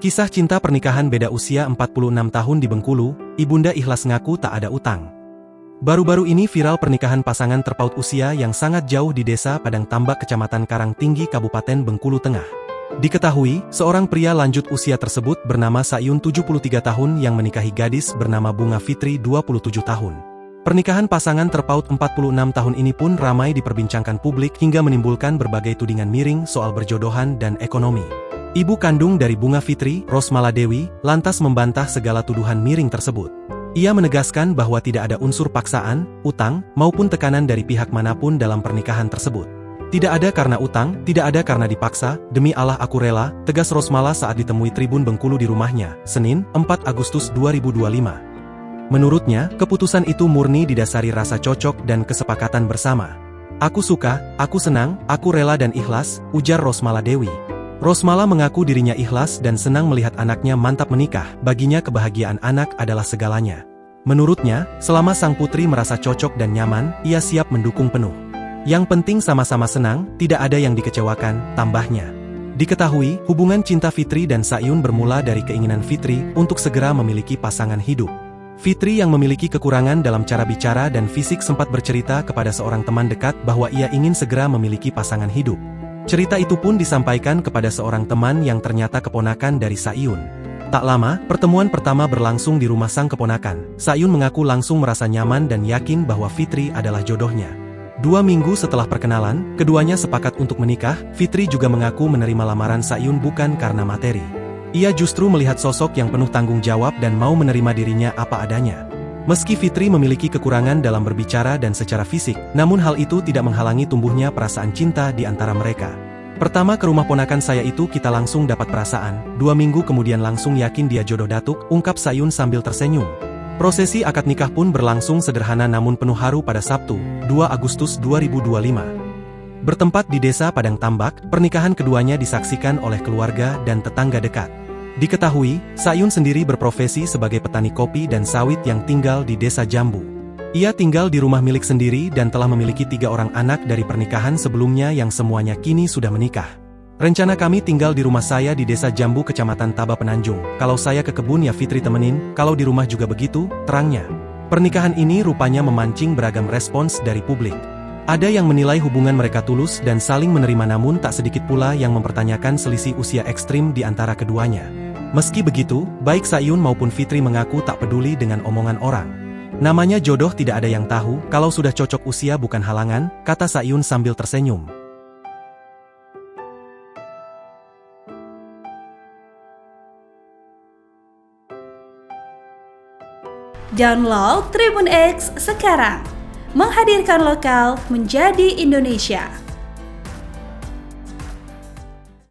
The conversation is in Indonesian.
Kisah cinta pernikahan beda usia 46 tahun di Bengkulu, Ibunda ikhlas ngaku tak ada utang. Baru-baru ini viral pernikahan pasangan terpaut usia yang sangat jauh di Desa Padang Tambak Kecamatan Karangtinggi Kabupaten Bengkulu Tengah. Diketahui, seorang pria lanjut usia tersebut bernama Sayun 73 tahun yang menikahi gadis bernama Bunga Fitri 27 tahun. Pernikahan pasangan terpaut 46 tahun ini pun ramai diperbincangkan publik hingga menimbulkan berbagai tudingan miring soal berjodohan dan ekonomi. Ibu kandung dari Bunga Fitri, Rosmala Dewi, lantas membantah segala tuduhan miring tersebut. Ia menegaskan bahwa tidak ada unsur paksaan, utang, maupun tekanan dari pihak manapun dalam pernikahan tersebut. Tidak ada karena utang, tidak ada karena dipaksa, demi Allah aku rela, tegas Rosmala saat ditemui Tribun Bengkulu di rumahnya, Senin, 4 Agustus 2025. Menurutnya, keputusan itu murni didasari rasa cocok dan kesepakatan bersama. Aku suka, aku senang, aku rela dan ikhlas, ujar Rosmala Dewi. Rosmala mengaku dirinya ikhlas dan senang melihat anaknya mantap menikah, baginya kebahagiaan anak adalah segalanya. Menurutnya, selama sang putri merasa cocok dan nyaman, ia siap mendukung penuh. Yang penting sama-sama senang, tidak ada yang dikecewakan, tambahnya. Diketahui, hubungan cinta Fitri dan Sayun bermula dari keinginan Fitri untuk segera memiliki pasangan hidup. Fitri yang memiliki kekurangan dalam cara bicara dan fisik sempat bercerita kepada seorang teman dekat bahwa ia ingin segera memiliki pasangan hidup. Cerita itu pun disampaikan kepada seorang teman yang ternyata keponakan dari Sayun. Tak lama, pertemuan pertama berlangsung di rumah sang keponakan. Sayun mengaku langsung merasa nyaman dan yakin bahwa Fitri adalah jodohnya. 2 minggu setelah perkenalan, keduanya sepakat untuk menikah. Fitri juga mengaku menerima lamaran Sayun bukan karena materi. Ia justru melihat sosok yang penuh tanggung jawab dan mau menerima dirinya apa adanya. Meski Fitri memiliki kekurangan dalam berbicara dan secara fisik, namun hal itu tidak menghalangi tumbuhnya perasaan cinta di antara mereka. Pertama ke rumah ponakan saya itu kita langsung dapat perasaan, 2 minggu kemudian langsung yakin dia jodoh datuk, ungkap Sayun sambil tersenyum. Prosesi akad nikah pun berlangsung sederhana namun penuh haru pada Sabtu, 2 Agustus 2025. Bertempat di Desa Padang Tambak, pernikahan keduanya disaksikan oleh keluarga dan tetangga dekat. Diketahui, Sayun sendiri berprofesi sebagai petani kopi dan sawit yang tinggal di Desa Jambu. Ia tinggal di rumah milik sendiri dan telah memiliki 3 orang anak dari pernikahan sebelumnya yang semuanya kini sudah menikah. Rencana kami tinggal di rumah saya di Desa Jambu Kecamatan Taba Penanjung. Kalau saya ke kebun ya Fitri temenin, kalau di rumah juga begitu, terangnya. Pernikahan ini rupanya memancing beragam respons dari publik. Ada yang menilai hubungan mereka tulus dan saling menerima namun tak sedikit pula yang mempertanyakan selisih usia ekstrim di antara keduanya. Meski begitu, baik Sayun maupun Fitri mengaku tak peduli dengan omongan orang. Namanya jodoh tidak ada yang tahu, kalau sudah cocok usia bukan halangan, kata Sayun sambil tersenyum. Download Tribun X sekarang, menghadirkan lokal menjadi Indonesia.